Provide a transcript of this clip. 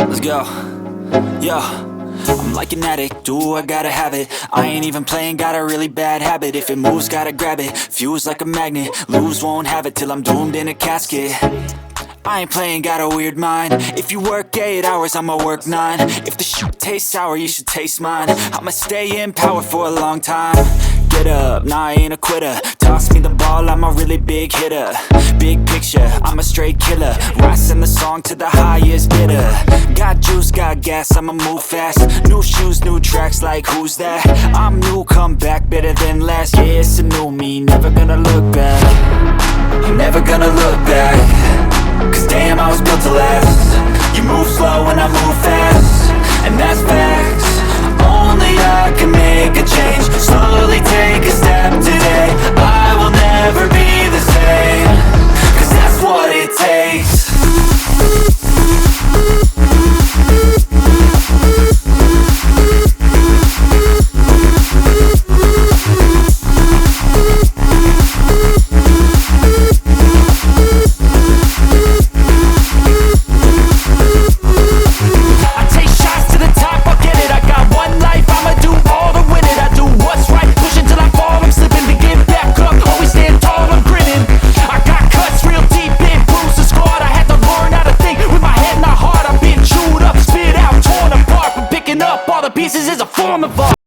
Let's go. Yo, I'm like an addict, do I gotta have it. I ain't even playing, got a really bad habit. If it moves, gotta grab it, fuse like a magnet. Lose, won't have it till I'm doomed in a casket. I ain't playing, got a weird mind. If you work 8 hours, I'ma work 9. If the shit tastes sour, you should taste mine. I'ma stay in power for a long time. Get up, nah, I ain't a quitter. Toss me the ball, I'm a really big hitter. Big picture, I'm a straight killer. Rising the song to the highest bidder. Got juice, got gas, I'ma move fast. New shoes, new tracks, like who's that? I'm new, come back, better than last. Yeah, it's a new me, never gonna look back. I'm never gonna look back. Cause damn, I was built to last. You move slow and I move fast, and that's facts. Only I can make a change. Slowly take a step today. I will